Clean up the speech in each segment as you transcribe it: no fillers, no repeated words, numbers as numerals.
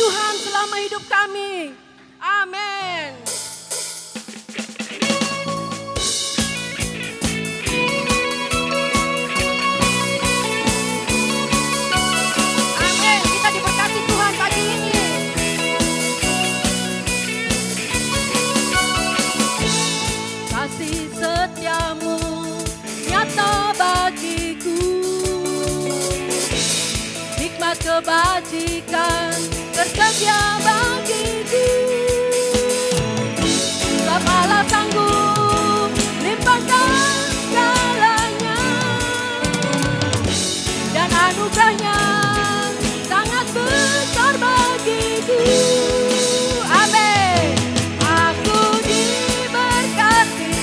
Tuhan selama hidup kami. Amin. Amin. Kita diberkati Tuhan pagi ini. Kasih setiamu nyata bagiku, hikmat kebajikan tersedia bagiku. Sebab Allah sanggup limpahkan segalanya, dan anugerahnya sangat besar bagiku. Amin. Aku diberkati,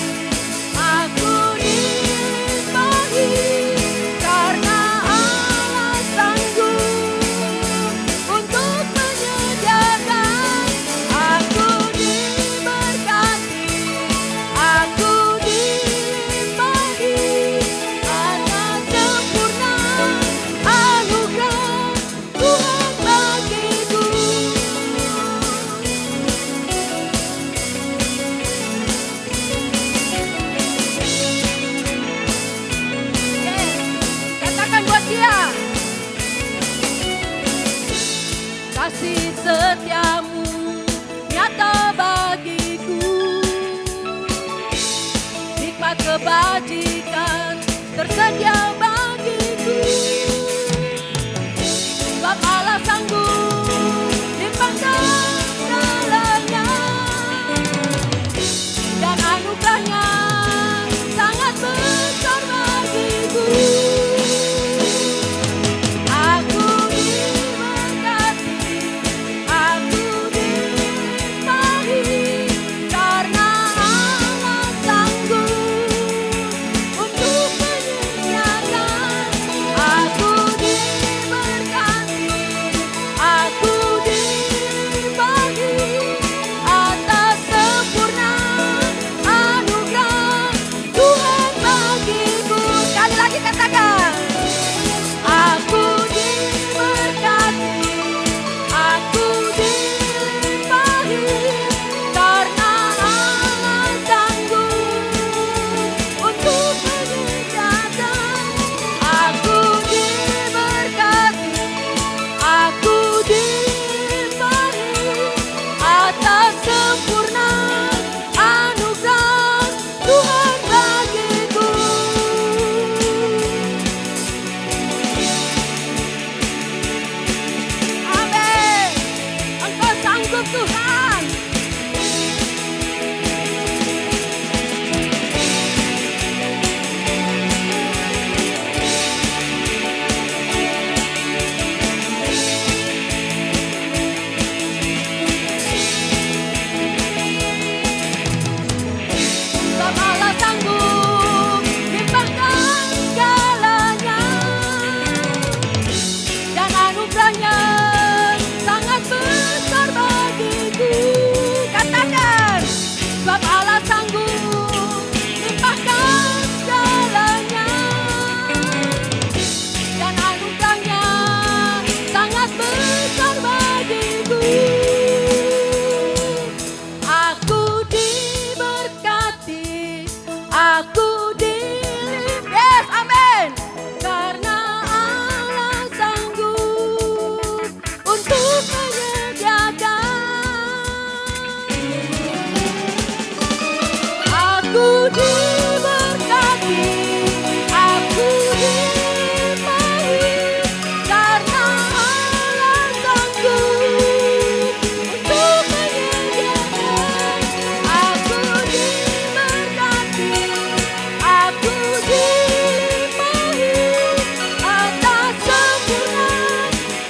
aku dilimpahi, karena Allah sanggup untuk menyediakan. Aku diberkati, aku dilimpahi, atas sempurna anugerah Tuhan bagiku. Katakan buat dia. Kasih setiamu nyata bagiku, hikmat kebajikan tersedia bagiku. Sebab Allah sanggup limpahkan segalanya, dan anugerahnya sangat besar bagiku. Aku diberkati, aku dilimpahi, karena Allah sanggup untuk menyediakan. Aku diberkati, aku dilimpahi, atas sempurna anugerah Tuhan bagiku. Sekali lagi katakan. Aku diberkati, aku dilimpahi, karena Allah sanggup untuk menyediakan. Aku diberkati, aku dilimpahi, atas sempurna anugerah Tuhan bagiku. Amin. Engkau sanggup Tuhan. Sebab Allah sanggup limpahkan segalanya, dan anugerahnya sangat besar bagiku. Katakan. Sebab Allah sanggup limpahkan segalanya, dan anugerahnya sangat besar bagiku. Aku diberkati, aku dilimpahi. Yes, amin. Karena Allah sanggup untuk menyediakan. Aku diberkati, aku dilimpahi, karena Allah sanggup untuk menyediakan. Aku diberkati, aku dilimpahi, atas sempurna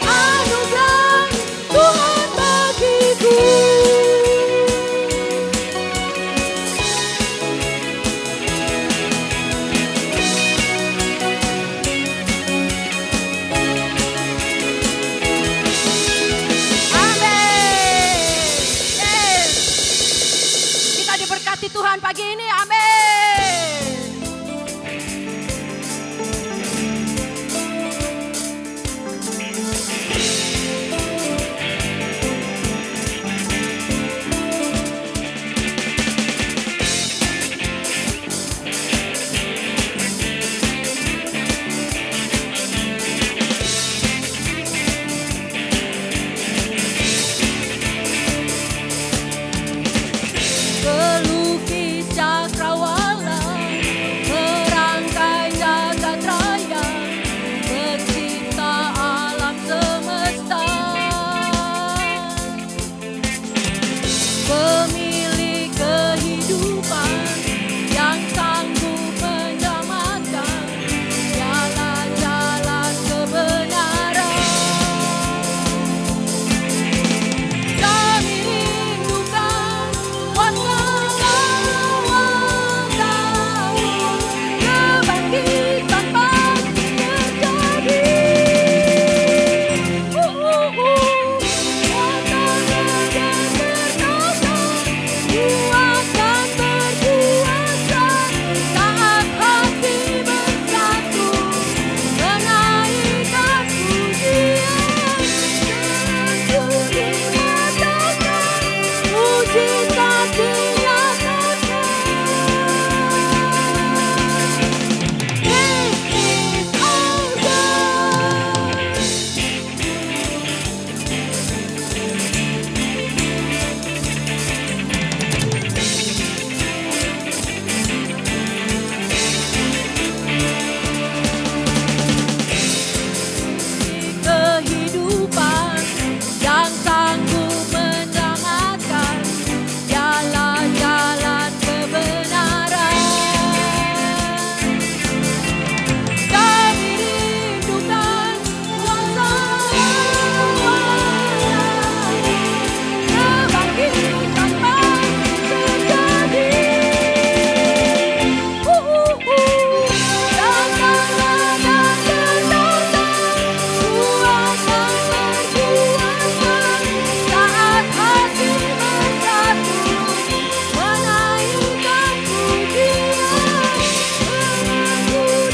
anugerah Tuhan bagiku. Amin. Yes. Kita diberkati Tuhan pagi ini. Amin.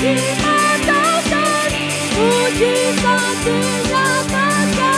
dimatakan, mujizat dinyatakan.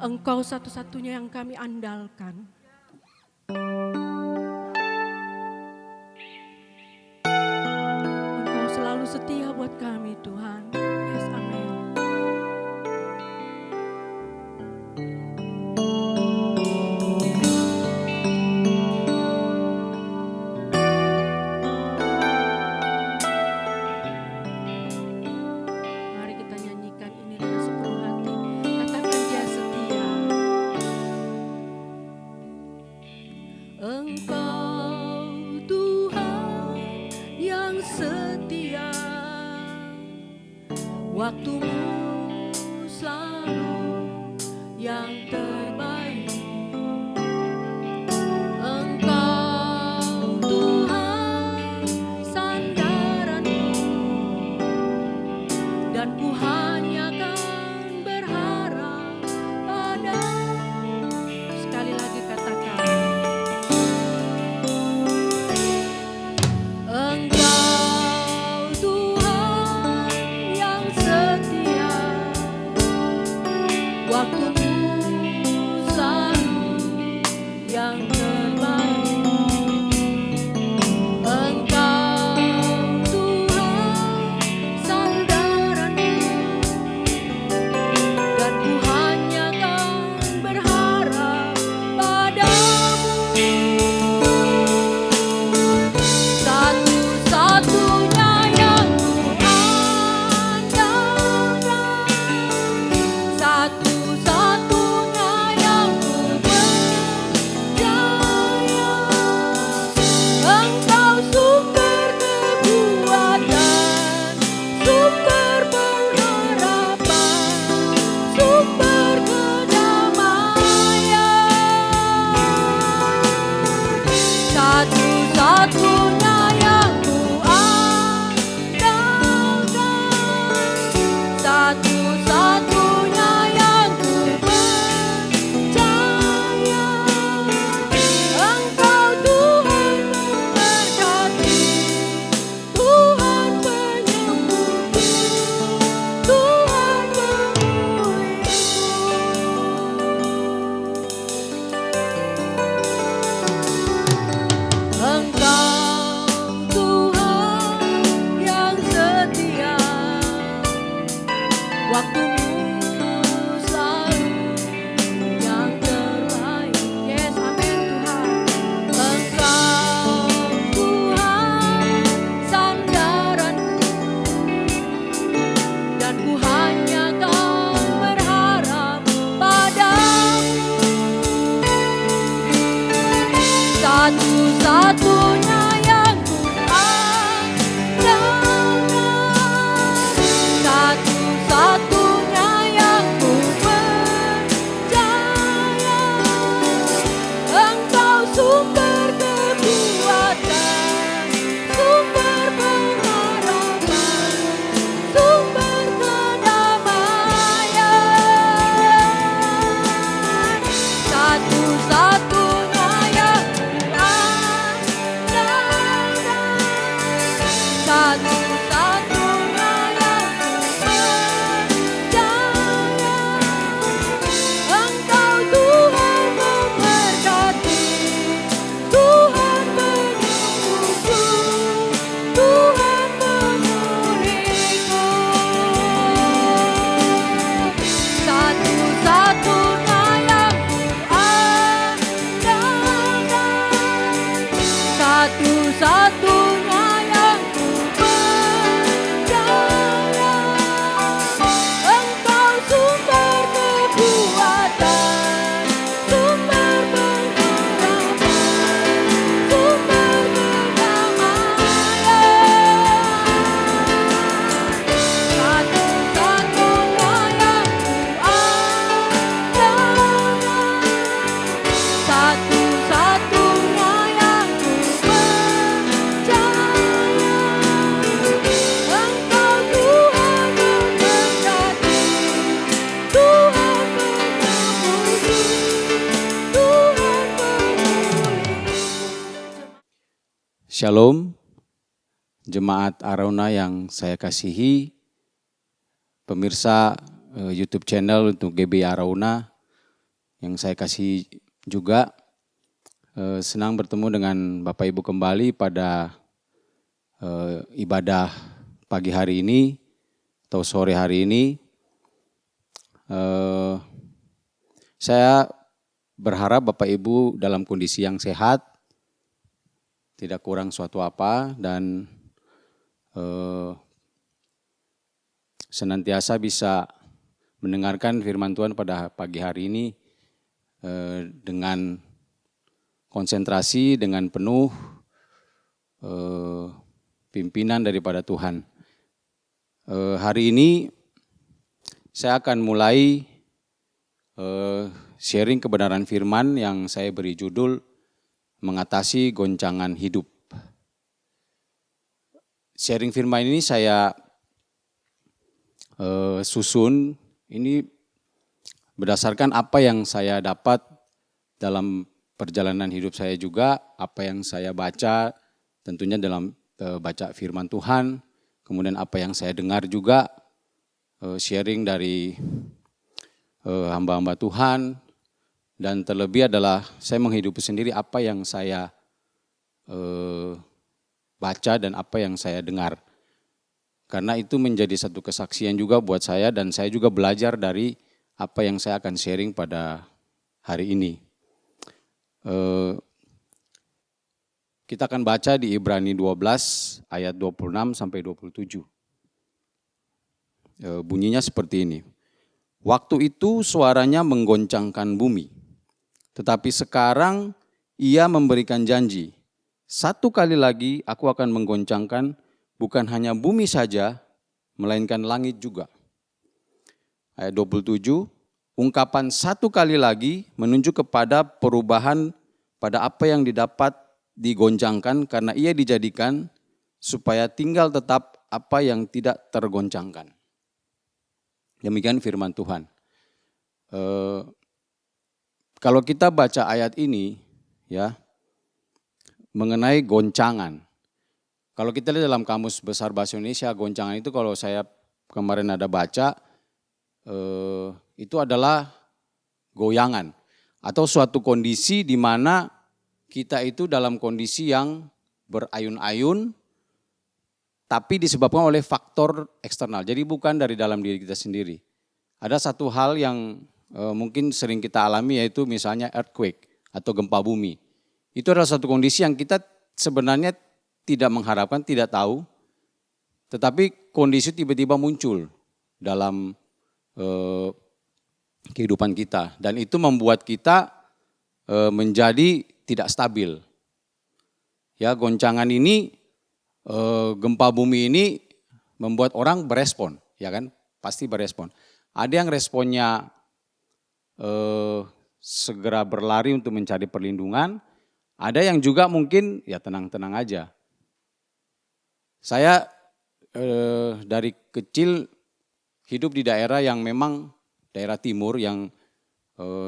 Engkau satu-satunya yang kami andalkan. Engkau selalu setia buat kami, Tuhan. Yes, amin. Mari kita nyanyikan ini dengan sepenuh hati. Katakan Dia setia. Engkau Tuhan yang setia, waktumu selalu yang terbaik. Engkau Tuhan sandaranku, dan ku hanya akan berharap pada-Mu. Sekali lagi katakan, Engkau Tuhan yang setia, satu-satunya yang ku percaya. Engkau sumber kekuatan, sumber pengharapan, sumber kedamaian. Satu-satunya yang ku andalkan, satu-satunya yang ku percaya. Engkau Tuhan memberkati, Tuhan memuji, Tuhan memulihku. Shalom, jemaat Arauna yang saya kasihi, pemirsa YouTube channel untuk GB Arauna yang saya kasihi juga. Senang bertemu dengan Bapak Ibu kembali pada ibadah pagi hari ini atau sore hari ini. Saya berharap Bapak Ibu dalam kondisi yang sehat, tidak kurang suatu apa, dan senantiasa bisa mendengarkan firman Tuhan pada pagi hari ini dengan konsentrasi, dengan penuh pimpinan daripada Tuhan. Hari ini saya akan mulai sharing kebenaran firman yang saya beri judul Mengatasi Goncangan Hidup. Sharing firman ini saya susun ini berdasarkan apa yang saya dapat dalam perjalanan hidup saya juga, apa yang saya baca tentunya dalam baca firman Tuhan, kemudian apa yang saya dengar juga, sharing dari hamba-hamba Tuhan, dan terlebih adalah saya menghidupi sendiri apa yang saya baca dan apa yang saya dengar. Karena itu menjadi satu kesaksian juga buat saya, dan saya juga belajar dari apa yang saya akan sharing pada hari ini. Kita akan baca di Ibrani 12 ayat 26 sampai 27. Bunyinya seperti ini. Waktu itu suaranya menggoncangkan bumi. Tetapi sekarang ia memberikan janji, satu kali lagi aku akan menggoncangkan bukan hanya bumi saja, melainkan langit juga. Ayat 27, ungkapan satu kali lagi menunjuk kepada perubahan pada apa yang didapat digoncangkan karena ia dijadikan supaya tinggal tetap apa yang tidak tergoncangkan. Demikian firman Tuhan. Kalau kita baca ayat ini, ya, mengenai goncangan. Kalau kita lihat dalam Kamus Besar Bahasa Indonesia, goncangan itu kalau saya kemarin ada baca, itu adalah goyangan atau suatu kondisi di mana kita itu dalam kondisi yang berayun-ayun, tapi disebabkan oleh faktor eksternal. Jadi bukan dari dalam diri kita sendiri. Ada satu hal yang mungkin sering kita alami, yaitu misalnya earthquake atau gempa bumi. Itu adalah satu kondisi yang kita sebenarnya tidak mengharapkan, tidak tahu, tetapi kondisi tiba-tiba muncul dalam kehidupan kita, dan itu membuat kita menjadi tidak stabil. Ya, goncangan ini, gempa bumi ini membuat orang berespon, ya kan? Pasti berespon. Ada yang responnya segera berlari untuk mencari perlindungan, ada yang juga mungkin ya tenang-tenang aja. Saya dari kecil hidup di daerah yang memang daerah timur yang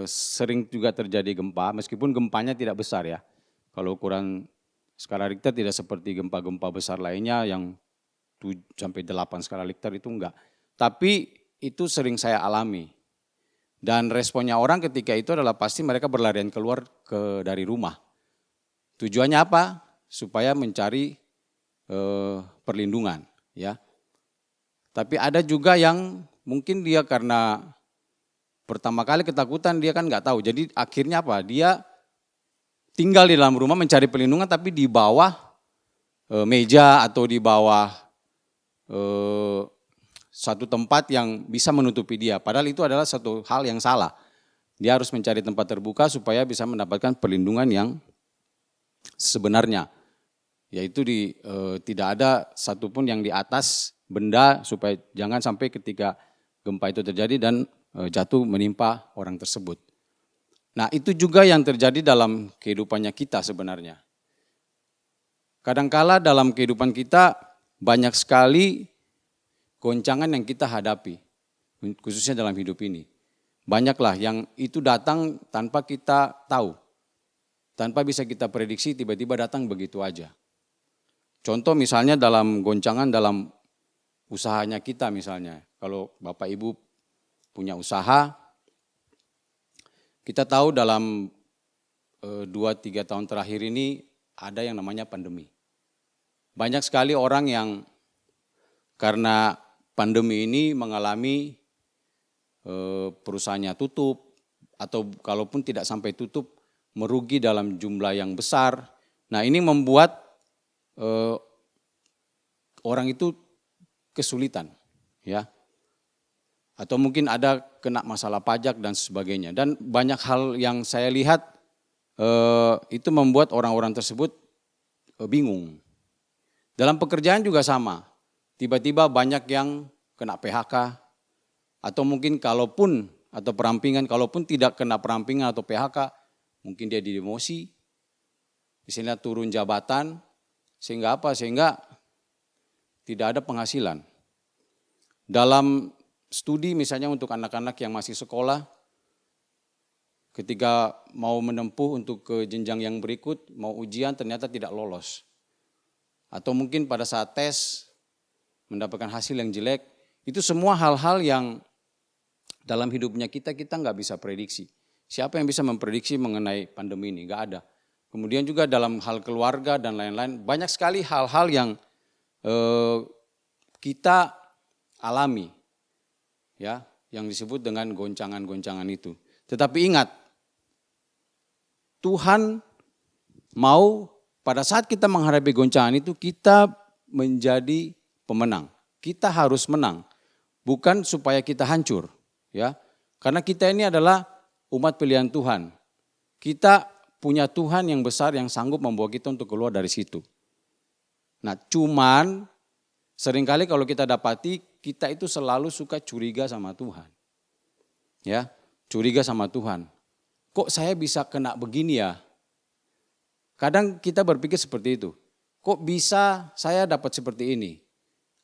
sering juga terjadi gempa, meskipun gempanya tidak besar ya. Kalau ukuran skala Richter tidak seperti gempa-gempa besar lainnya yang 7-8 skala Richter itu enggak. Tapi itu sering saya alami. Dan responnya orang ketika itu adalah pasti mereka berlarian keluar dari rumah. Tujuannya apa? Supaya mencari perlindungan, ya. Tapi ada juga yang mungkin dia karena pertama kali ketakutan dia kan nggak tahu. Jadi akhirnya apa? Dia tinggal di dalam rumah mencari perlindungan tapi di bawah meja atau di bawah satu tempat yang bisa menutupi dia. Padahal itu adalah satu hal yang salah. Dia harus mencari tempat terbuka supaya bisa mendapatkan perlindungan yang sebenarnya. Yaitu tidak ada satupun yang di atas benda supaya jangan sampai ketika gempa itu terjadi dan jatuh menimpa orang tersebut. Nah, itu juga yang terjadi dalam kehidupannya kita sebenarnya. Kadangkala dalam kehidupan kita banyak sekali goncangan yang kita hadapi, khususnya dalam hidup ini. Banyaklah yang itu datang tanpa kita tahu, tanpa bisa kita prediksi, tiba-tiba datang begitu aja. Contoh misalnya dalam goncangan dalam usahanya kita misalnya, kalau Bapak Ibu punya usaha, kita tahu dalam 2-3 tahun terakhir ini ada yang namanya pandemi. Banyak sekali orang yang karena pandemi ini mengalami perusahaannya tutup atau kalaupun tidak sampai tutup merugi dalam jumlah yang besar. Nah, ini membuat orang itu kesulitan, ya. Atau mungkin ada kena masalah pajak dan sebagainya. Dan banyak hal yang saya lihat itu membuat orang-orang tersebut bingung. Dalam pekerjaan juga sama. Tiba-tiba banyak yang kena PHK. Atau mungkin kalaupun tidak kena perampingan atau PHK, mungkin dia didemosi. Misalnya turun jabatan. Sehingga apa? Sehingga tidak ada penghasilan. Dalam studi misalnya untuk anak-anak yang masih sekolah, ketika mau menempuh untuk ke jenjang yang berikut, mau ujian ternyata tidak lolos. Atau mungkin pada saat tes mendapatkan hasil yang jelek, itu semua hal-hal yang dalam hidupnya kita nggak bisa prediksi. Siapa yang bisa memprediksi mengenai pandemi ini? Nggak ada. Kemudian juga dalam hal keluarga dan lain-lain, banyak sekali hal-hal yang kita alami. Ya, yang disebut dengan goncangan-goncangan itu. Tetapi ingat, Tuhan mau pada saat kita menghadapi goncangan itu kita menjadi pemenang. Kita harus menang, bukan supaya kita hancur, ya. Karena kita ini adalah umat pilihan Tuhan. Kita punya Tuhan yang besar yang sanggup membawa kita untuk keluar dari situ. Nah, cuman seringkali kalau kita dapati, kita itu selalu suka curiga sama Tuhan. Ya, curiga sama Tuhan. Kok saya bisa kena begini ya? Kadang kita berpikir seperti itu. Kok bisa saya dapat seperti ini?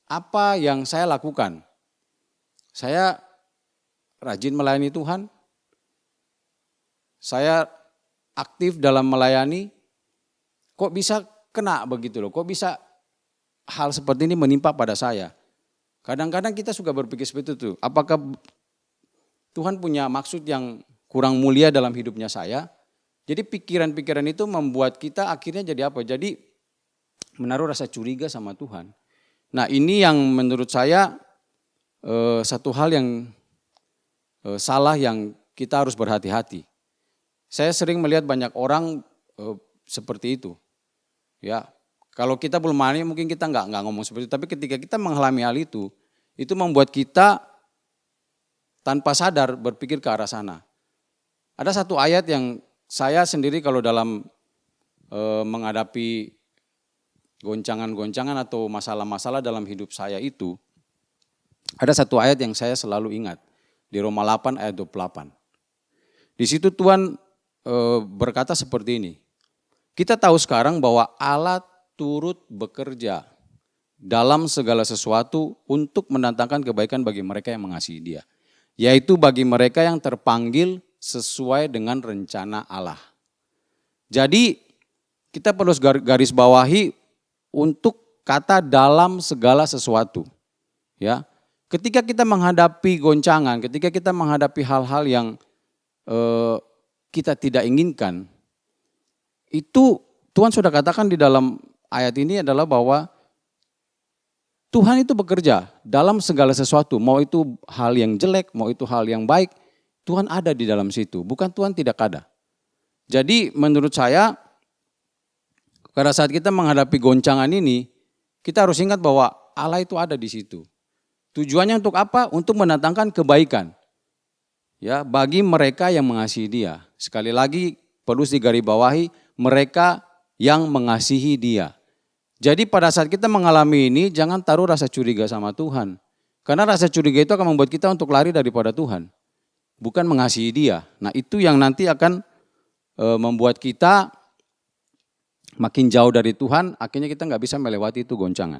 Apa yang saya lakukan? Saya rajin melayani Tuhan? Saya aktif dalam melayani? Kok bisa kena begitu loh? Kok bisa hal seperti ini menimpa pada saya? Kadang-kadang kita suka berpikir seperti itu. Apakah Tuhan punya maksud yang kurang mulia dalam hidupnya saya? Jadi pikiran-pikiran itu membuat kita akhirnya jadi apa? Jadi menaruh rasa curiga sama Tuhan. Nah, ini yang menurut saya satu hal yang salah yang kita harus berhati-hati. Saya sering melihat banyak orang seperti itu. Ya, kalau kita belum mengalami mungkin kita nggak ngomong seperti itu. Tapi ketika kita mengalami hal itu membuat kita tanpa sadar berpikir ke arah sana. Ada satu ayat yang saya sendiri kalau dalam menghadapi goncangan-goncangan atau masalah-masalah dalam hidup saya itu, ada satu ayat yang saya selalu ingat, di Roma 8 ayat 28. Di situ Tuhan berkata seperti ini, kita tahu sekarang bahwa Allah turut bekerja dalam segala sesuatu untuk mendatangkan kebaikan bagi mereka yang mengasihi Dia, yaitu bagi mereka yang terpanggil sesuai dengan rencana Allah. Jadi kita perlu garis bawahi untuk kata dalam segala sesuatu. Ya, ketika kita menghadapi goncangan, ketika kita menghadapi hal-hal yang kita tidak inginkan, itu Tuhan sudah katakan di dalam ayat ini adalah bahwa Tuhan itu bekerja dalam segala sesuatu, mau itu hal yang jelek, mau itu hal yang baik, Tuhan ada di dalam situ, bukan Tuhan tidak ada. Jadi menurut saya pada saat kita menghadapi goncangan ini, kita harus ingat bahwa Allah itu ada di situ. Tujuannya untuk apa? Untuk mendatangkan kebaikan. Ya, bagi mereka yang mengasihi Dia. Sekali lagi perlu digarisbawahi, mereka yang mengasihi Dia. Jadi pada saat kita mengalami ini, jangan taruh rasa curiga sama Tuhan. Karena rasa curiga itu akan membuat kita untuk lari daripada Tuhan. Bukan mengasihi Dia. Nah, itu yang nanti akan membuat kita makin jauh dari Tuhan, akhirnya kita nggak bisa melewati itu goncangan.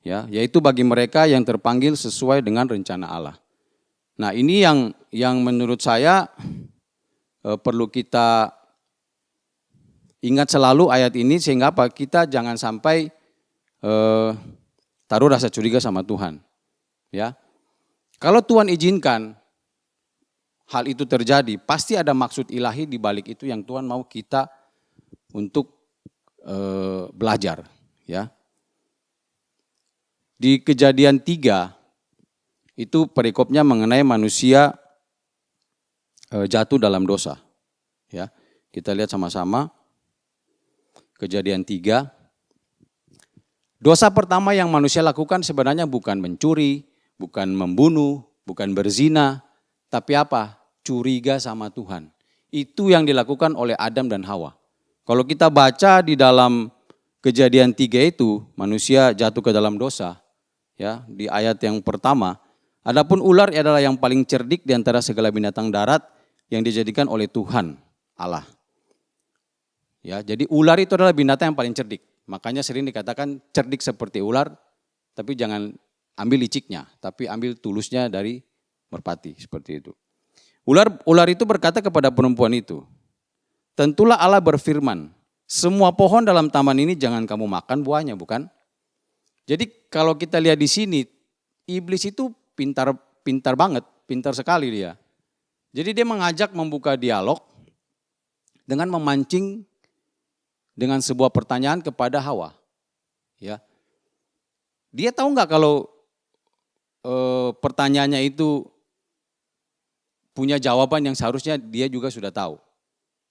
Ya, yaitu bagi mereka yang terpanggil sesuai dengan rencana Allah. Nah, ini yang menurut saya perlu kita ingat selalu ayat ini, sehingga apa? Kita jangan sampai taruh rasa curiga sama Tuhan. Ya, kalau Tuhan izinkan hal itu terjadi, pasti ada maksud ilahi di balik itu yang Tuhan mau kita untuk belajar. Ya, di Kejadian 3 itu perikopnya mengenai manusia jatuh dalam dosa. Ya, kita lihat sama-sama Kejadian 3. Dosa pertama yang manusia lakukan sebenarnya bukan mencuri, bukan membunuh, bukan berzina, tapi apa? Curiga sama Tuhan. Itu yang dilakukan oleh Adam dan Hawa. Kalau kita baca di dalam Kejadian 3 itu, manusia jatuh ke dalam dosa. Ya, di ayat yang pertama, adapun ular adalah yang paling cerdik di antara segala binatang darat yang dijadikan oleh Tuhan Allah. Ya, jadi ular itu adalah binatang yang paling cerdik. Makanya sering dikatakan cerdik seperti ular, tapi jangan ambil liciknya, tapi ambil tulusnya dari merpati, seperti itu. Ular itu berkata kepada perempuan itu, tentulah Allah berfirman, semua pohon dalam taman ini jangan kamu makan buahnya, bukan? Jadi kalau kita lihat di sini, iblis itu pintar banget, pintar sekali dia. Jadi dia mengajak membuka dialog dengan memancing dengan sebuah pertanyaan kepada Hawa. Ya, dia tahu nggak kalau pertanyaannya itu punya jawaban yang seharusnya dia juga sudah tahu.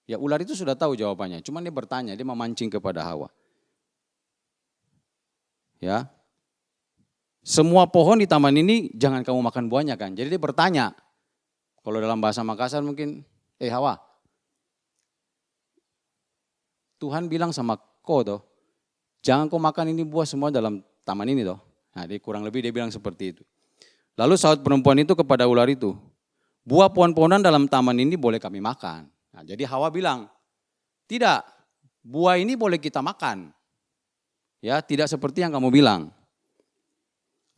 Ya, ular itu sudah tahu jawabannya, cuman dia bertanya, dia memancing kepada Hawa. Ya, semua pohon di taman ini jangan kamu makan buahnya kan. Jadi dia bertanya, kalau dalam bahasa Makassar mungkin, Hawa, Tuhan bilang sama kau toh, jangan kau makan ini buah semua dalam taman ini toh. Nah, dia kurang lebih dia bilang seperti itu. Lalu sahabat perempuan itu kepada ular itu, buah pohon-pohonan dalam taman ini boleh kami makan. Nah, jadi Hawa bilang, tidak, buah ini boleh kita makan. Ya, tidak seperti yang kamu bilang.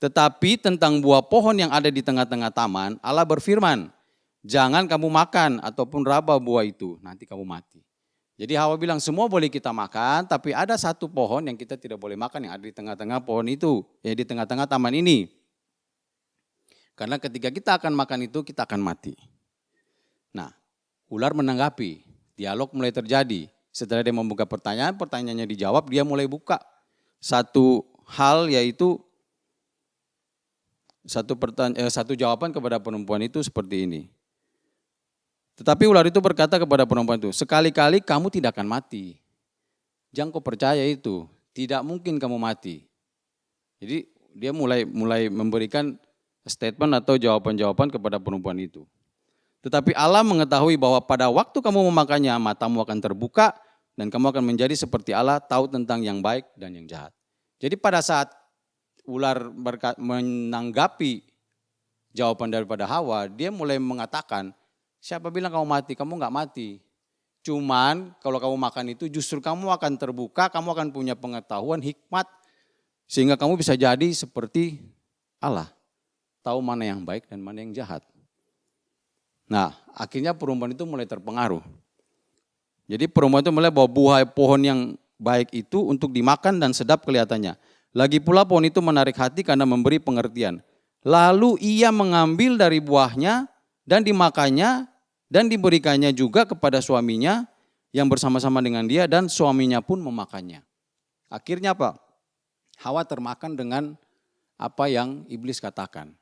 Tetapi tentang buah pohon yang ada di tengah-tengah taman, Allah berfirman, jangan kamu makan ataupun raba buah itu, nanti kamu mati. Jadi Hawa bilang semua boleh kita makan, tapi ada satu pohon yang kita tidak boleh makan yang ada di tengah-tengah pohon itu, ya di tengah-tengah taman ini. Karena ketika kita akan makan itu, kita akan mati. Nah, ular menanggapi, dialog mulai terjadi. Setelah dia membuka pertanyaan, pertanyaannya dijawab, dia mulai buka satu hal, yaitu satu jawaban kepada perempuan itu seperti ini. Tetapi ular itu berkata kepada perempuan itu, sekali-kali kamu tidak akan mati. Jangan kau percaya itu, tidak mungkin kamu mati. Jadi dia mulai memberikan statement atau jawaban-jawaban kepada perempuan itu. Tetapi Allah mengetahui bahwa pada waktu kamu memakannya, matamu akan terbuka dan kamu akan menjadi seperti Allah, tahu tentang yang baik dan yang jahat. Jadi pada saat ular menanggapi jawaban daripada Hawa, dia mulai mengatakan, siapa bilang kamu mati? Kamu enggak mati. Cuman kalau kamu makan itu justru kamu akan terbuka, kamu akan punya pengetahuan, hikmat, sehingga kamu bisa jadi seperti Allah. Tahu mana yang baik dan mana yang jahat. Nah, akhirnya perempuan itu mulai terpengaruh. Jadi perempuan itu mulai bahwa buah pohon yang baik itu untuk dimakan dan sedap kelihatannya. Lagi pula pohon itu menarik hati karena memberi pengertian. Lalu ia mengambil dari buahnya dan dimakannya dan diberikannya juga kepada suaminya yang bersama-sama dengan dia dan suaminya pun memakannya. Akhirnya apa? Hawa termakan dengan apa yang iblis katakan.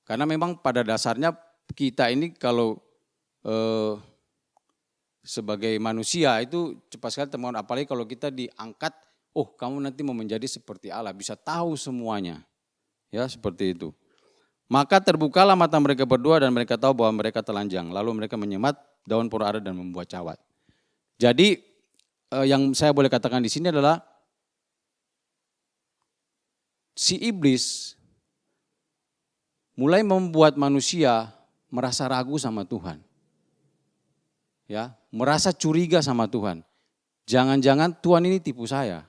Karena memang pada dasarnya kita ini kalau sebagai manusia itu cepat sekali teman, apalagi kalau kita diangkat, oh kamu nanti mau menjadi seperti Allah, bisa tahu semuanya. Ya seperti itu. Maka terbukalah mata mereka berdua dan mereka tahu bahwa mereka telanjang. Lalu mereka menyemat daun pura ara dan membuat cawat. Jadi yang saya boleh katakan di sini adalah si iblis mulai membuat manusia merasa ragu sama Tuhan. Ya, merasa curiga sama Tuhan. Jangan-jangan Tuhan ini tipu saya.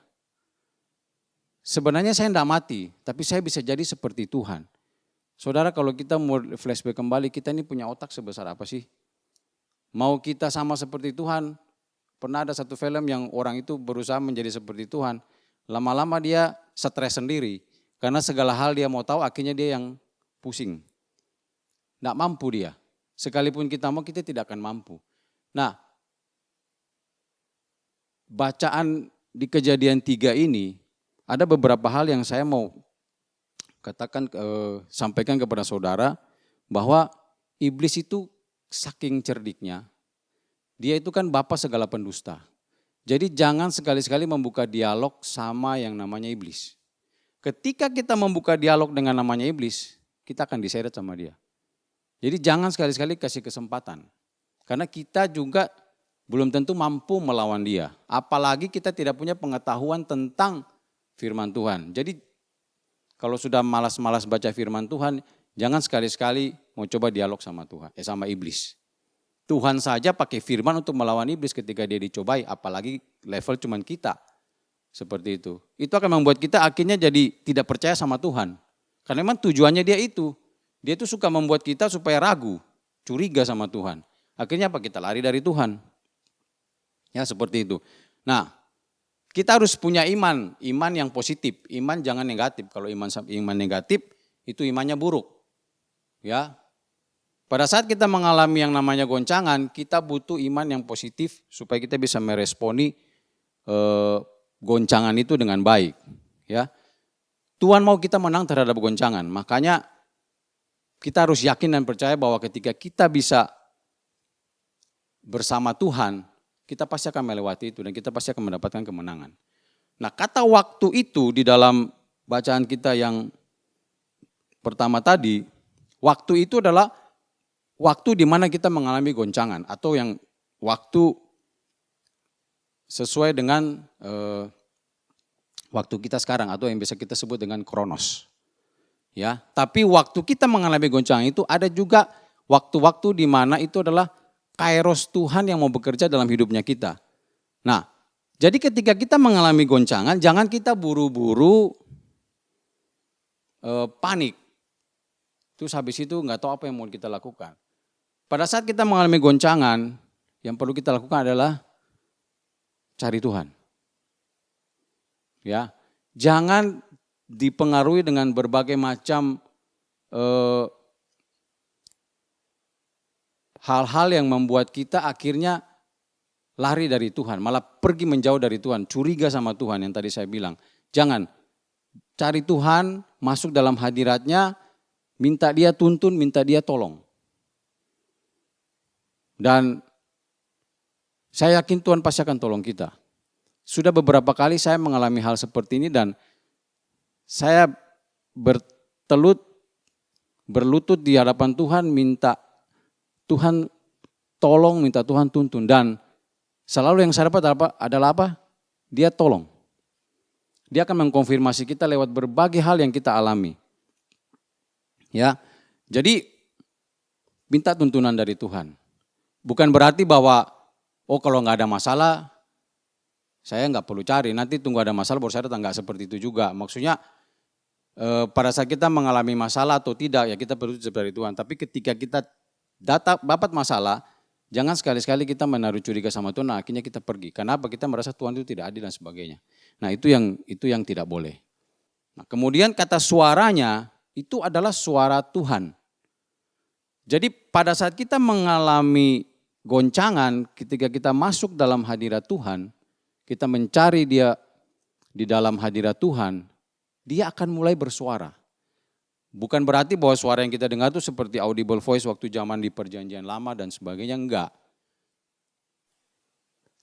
Sebenarnya saya tidak mati, tapi saya bisa jadi seperti Tuhan. Saudara, kalau kita mau flashback kembali, kita ini punya otak sebesar apa sih? Mau kita sama seperti Tuhan? Pernah ada satu film yang orang itu berusaha menjadi seperti Tuhan. Lama-lama dia stres sendiri. Karena segala hal dia mau tahu, akhirnya dia yang pusing. Tidak mampu dia. Sekalipun kita mau, kita tidak akan mampu. Nah, bacaan di Kejadian 3 ini, ada beberapa hal yang saya mau katakan, sampaikan kepada saudara, bahwa iblis itu saking cerdiknya, dia itu kan bapa segala pendusta. Jadi jangan sekali-sekali membuka dialog sama yang namanya iblis. Ketika kita membuka dialog dengan namanya iblis, kita akan diseret sama dia. Jadi jangan sekali-sekali kasih kesempatan. Karena kita juga belum tentu mampu melawan dia. Apalagi kita tidak punya pengetahuan tentang firman Tuhan. Jadi kalau sudah malas-malas baca firman Tuhan, jangan sekali-sekali mau coba dialog sama Tuhan, sama iblis. Tuhan saja pakai firman untuk melawan iblis ketika dia dicobai, apalagi level cuman kita. Seperti itu. Itu akan membuat kita akhirnya jadi tidak percaya sama Tuhan. Karena memang tujuannya dia itu. Dia itu suka membuat kita supaya ragu, curiga sama Tuhan. Akhirnya apa? Kita lari dari Tuhan. Ya seperti itu. Nah, kita harus punya iman yang positif. Iman jangan negatif. Kalau iman negatif, itu imannya buruk. Ya. Pada saat kita mengalami yang namanya goncangan, kita butuh iman yang positif supaya kita bisa meresponi goncangan itu dengan baik. Ya. Tuhan mau kita menang terhadap goncangan. Makanya kita harus yakin dan percaya bahwa ketika kita bisa bersama Tuhan, kita pasti akan melewati itu dan kita pasti akan mendapatkan kemenangan. Nah, kata waktu itu di dalam bacaan kita yang pertama tadi, waktu itu adalah waktu di mana kita mengalami goncangan atau yang waktu sesuai dengan waktu kita sekarang atau yang bisa kita sebut dengan kronos. Ya, tapi waktu kita mengalami goncangan itu ada juga waktu-waktu di mana itu adalah kairos Tuhan yang mau bekerja dalam hidupnya kita. Nah, jadi ketika kita mengalami goncangan, jangan kita buru-buru panik. Terus habis itu nggak tahu apa yang mau kita lakukan. Pada saat kita mengalami goncangan, yang perlu kita lakukan adalah cari Tuhan. Ya, jangan dipengaruhi dengan berbagai macam hal-hal yang membuat kita akhirnya lari dari Tuhan, malah pergi menjauh dari Tuhan, curiga sama Tuhan yang tadi saya bilang. Jangan, cari Tuhan, masuk dalam hadiratnya, minta dia tuntun, minta dia tolong. Dan saya yakin Tuhan pasti akan tolong kita. Sudah beberapa kali saya mengalami hal seperti ini dan saya berlutut di hadapan Tuhan, minta Tuhan tolong, minta Tuhan tuntun. Dan selalu yang saya dapat adalah apa? Dia tolong. Dia akan mengkonfirmasi kita lewat berbagai hal yang kita alami. Ya, jadi minta tuntunan dari Tuhan. Bukan berarti bahwa, oh kalau nggak ada masalah, saya nggak perlu cari. Nanti tunggu ada masalah baru saya datang, nggak seperti itu juga. Maksudnya pada saat kita mengalami masalah atau tidak, ya kita perlu dari Tuhan. Tapi ketika kita dapat masalah, jangan sekali-sekali kita menaruh curiga sama Tuhan, nah akhirnya kita pergi. Kenapa? Kita merasa Tuhan itu tidak adil dan sebagainya. Nah itu yang tidak boleh. Nah, kemudian kata suaranya itu adalah suara Tuhan. Jadi pada saat kita mengalami goncangan, ketika kita masuk dalam hadirat Tuhan, kita mencari dia di dalam hadirat Tuhan, dia akan mulai bersuara. Bukan berarti bahwa suara yang kita dengar itu seperti audible voice waktu zaman di perjanjian lama dan sebagainya, enggak.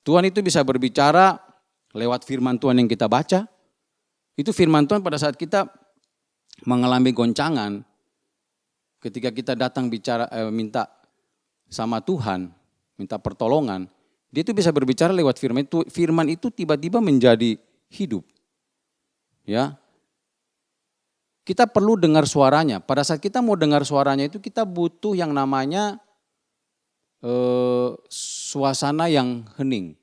Tuhan itu bisa berbicara lewat firman Tuhan yang kita baca. Itu firman Tuhan pada saat kita mengalami goncangan, ketika kita datang minta sama Tuhan, minta pertolongan, dia itu bisa berbicara lewat firman itu. Firman itu tiba-tiba menjadi hidup. Ya, kita perlu dengar suaranya. Pada saat kita mau dengar suaranya itu kita butuh yang namanya suasana yang hening.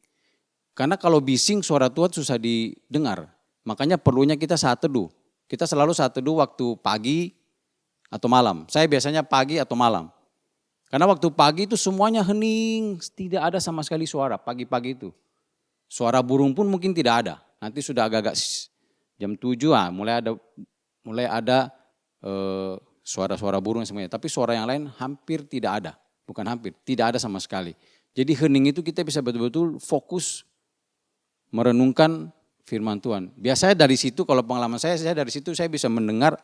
Karena kalau bising suara Tuhan susah didengar. Makanya perlunya kita saat teduh. Kita selalu saat teduh waktu pagi atau malam. Saya biasanya pagi atau malam. Karena waktu pagi itu semuanya hening, tidak ada sama sekali suara pagi-pagi itu. Suara burung pun mungkin tidak ada. Nanti sudah agak-agak jam 7 mulai ada suara-suara burung semuanya. Tapi suara yang lain hampir tidak ada. Bukan hampir, tidak ada sama sekali. Jadi hening itu kita bisa betul-betul fokus merenungkan firman Tuhan. Biasanya dari situ, kalau pengalaman saya dari situ saya bisa mendengar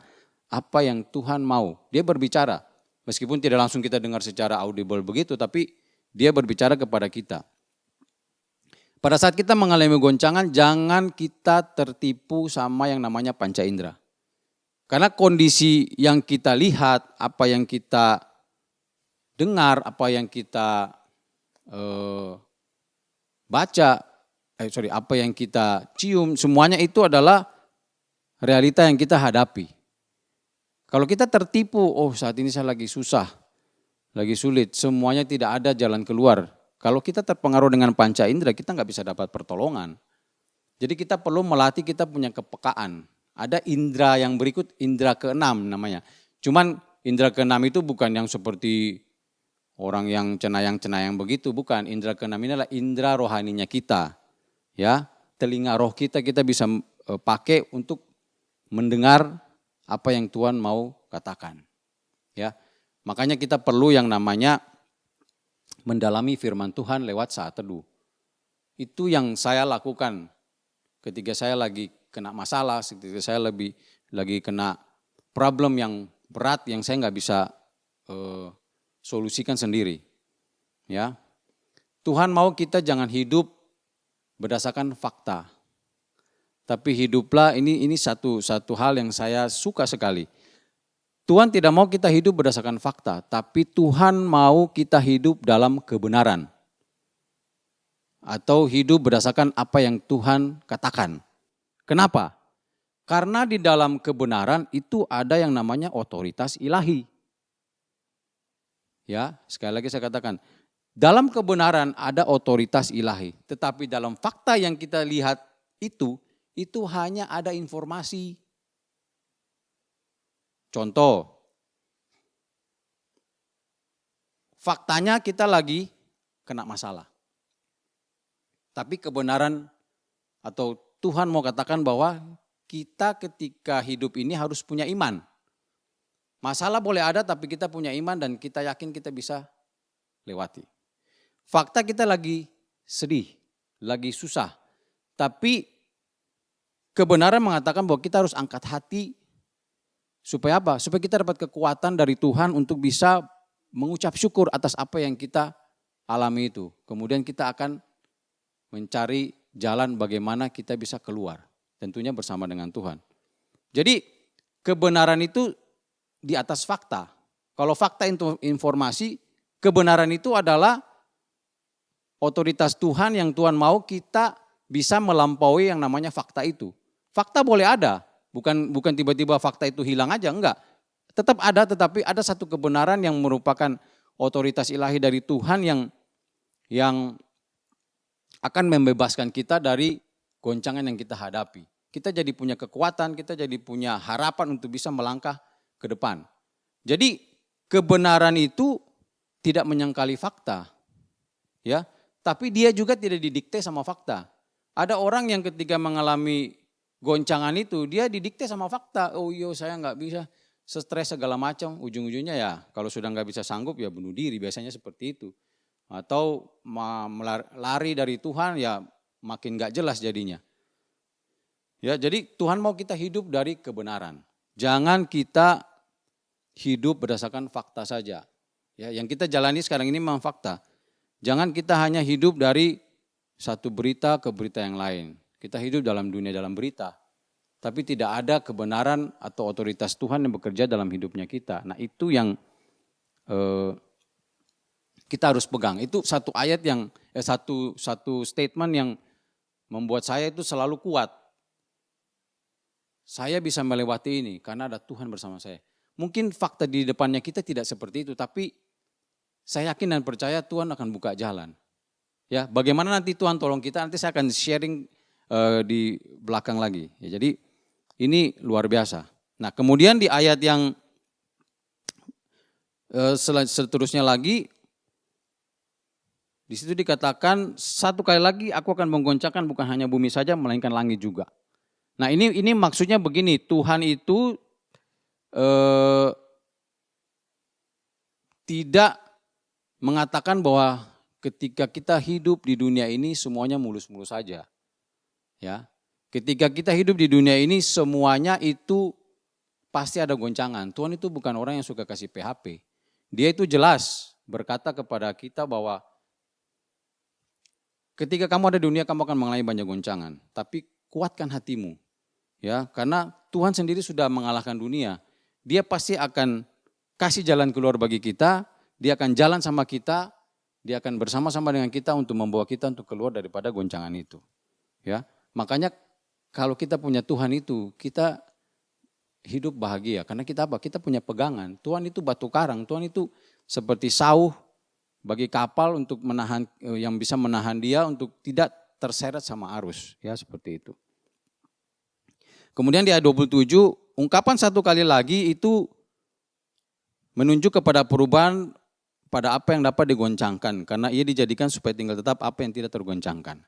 apa yang Tuhan mau. Dia berbicara, meskipun tidak langsung kita dengar secara audible begitu, tapi dia berbicara kepada kita. Pada saat kita mengalami goncangan, jangan kita tertipu sama yang namanya panca indera. Karena kondisi yang kita lihat, apa yang kita dengar, apa yang kita apa yang kita cium, semuanya itu adalah realita yang kita hadapi. Kalau kita tertipu, oh saat ini saya lagi susah, lagi sulit, semuanya tidak ada jalan keluar. Kalau kita terpengaruh dengan panca indera, kita nggak bisa dapat pertolongan. Jadi kita perlu melatih kita punya kepekaan. Ada indera yang berikut, indera keenam namanya. Cuman indera keenam itu bukan yang seperti orang yang cenayang-cenayang begitu, bukan. Indera keenam ini adalah indera rohaninya kita. Ya, telinga roh kita bisa pakai untuk mendengar apa yang Tuhan mau katakan. Ya, makanya kita perlu yang namanya mendalami firman Tuhan lewat saat teduh. Itu yang saya lakukan ketika saya lagi kena masalah, ketika saya lagi kena problem yang berat yang saya nggak bisa solusikan sendiri. Ya, Tuhan mau kita jangan hidup berdasarkan fakta. Tapi hiduplah, ini satu hal yang saya suka sekali. Tuhan tidak mau kita hidup berdasarkan fakta, tapi Tuhan mau kita hidup dalam kebenaran. Atau hidup berdasarkan apa yang Tuhan katakan. Kenapa? Karena di dalam kebenaran itu ada yang namanya otoritas ilahi. Ya, sekali lagi saya katakan, dalam kebenaran ada otoritas ilahi, tetapi dalam fakta yang kita lihat itu hanya ada informasi. Contoh, faktanya kita lagi kena masalah. Tapi kebenaran atau Tuhan mau katakan bahwa kita ketika hidup ini harus punya iman. Masalah boleh ada tapi kita punya iman dan kita yakin kita bisa lewati. Fakta kita lagi sedih, lagi susah. Tapi kebenaran mengatakan bahwa kita harus angkat hati supaya apa? Supaya kita dapat kekuatan dari Tuhan untuk bisa mengucap syukur atas apa yang kita alami itu. Kemudian kita akan mencari jalan bagaimana kita bisa keluar. Tentunya bersama dengan Tuhan. Jadi kebenaran itu di atas fakta. Kalau fakta itu informasi, kebenaran itu adalah otoritas Tuhan yang Tuhan mau kita bisa melampaui yang namanya fakta itu. Fakta boleh ada, bukan tiba-tiba fakta itu hilang aja, enggak. Tetap ada, tetapi ada satu kebenaran yang merupakan otoritas ilahi dari Tuhan yang akan membebaskan kita dari goncangan yang kita hadapi. Kita jadi punya kekuatan, kita jadi punya harapan untuk bisa melangkah ke depan. Jadi kebenaran itu tidak menyangkali fakta. Ya. Tapi dia juga tidak didikte sama fakta. Ada orang yang ketika mengalami goncangan itu, dia didikte sama fakta. Oh iya saya nggak bisa, stres segala macam. Ujung-ujungnya ya kalau sudah nggak bisa sanggup ya bunuh diri, biasanya seperti itu. Atau lari dari Tuhan ya makin nggak jelas jadinya. Ya jadi Tuhan mau kita hidup dari kebenaran. Jangan kita hidup berdasarkan fakta saja. Ya, yang kita jalani sekarang ini memang fakta. Jangan kita hanya hidup dari satu berita ke berita yang lain. Kita hidup dalam dunia dalam berita. Tapi tidak ada kebenaran atau otoritas Tuhan yang bekerja dalam hidupnya kita. Nah itu yang kita harus pegang. Itu satu ayat yang, satu statement yang membuat saya itu selalu kuat. Saya bisa melewati ini karena ada Tuhan bersama saya. Mungkin fakta di depannya kita tidak seperti itu, tapi saya yakin dan percaya Tuhan akan buka jalan. Ya, bagaimana nanti Tuhan tolong kita, nanti saya akan sharing di belakang lagi. Ya, jadi ini luar biasa. Nah, kemudian di ayat yang seterusnya lagi, di situ dikatakan satu kali lagi aku akan menggoncangkan bukan hanya bumi saja, melainkan langit juga. Nah, ini maksudnya begini, Tuhan itu tidak mengatakan bahwa ketika kita hidup di dunia ini semuanya mulus-mulus saja. Ya. Ketika kita hidup di dunia ini semuanya itu pasti ada goncangan. Tuhan itu bukan orang yang suka kasih PHP. Dia itu jelas berkata kepada kita bahwa ketika kamu ada di dunia kamu akan mengalami banyak goncangan, tapi kuatkan hatimu. Ya, karena Tuhan sendiri sudah mengalahkan dunia. Dia pasti akan kasih jalan keluar bagi kita, dia akan jalan sama kita, dia akan bersama-sama dengan kita untuk membawa kita untuk keluar daripada goncangan itu. Ya, makanya kalau kita punya Tuhan itu, kita hidup bahagia. Karena kita apa? Kita punya pegangan. Tuhan itu batu karang, Tuhan itu seperti sauh bagi kapal untuk menahan, yang bisa menahan dia untuk tidak terseret sama arus. Ya, seperti itu. Kemudian di ayat 27, ungkapan satu kali lagi itu menunjuk kepada perubahan pada apa yang dapat digoncangkan. Karena ia dijadikan supaya tinggal tetap apa yang tidak tergoncangkan.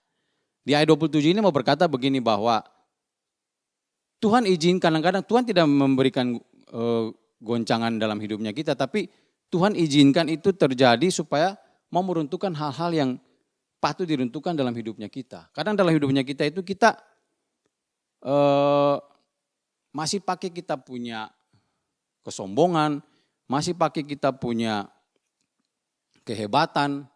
Di ayat 27 ini mau berkata begini bahwa Tuhan izin, kadang-kadang Tuhan tidak memberikan goncangan dalam hidupnya kita. Tapi Tuhan izinkan itu terjadi supaya mau meruntuhkan hal-hal yang patut diruntuhkan dalam hidupnya kita. Kadang dalam hidupnya kita itu kita masih pakai kita punya kesombongan, masih pakai kita punya kehebatan.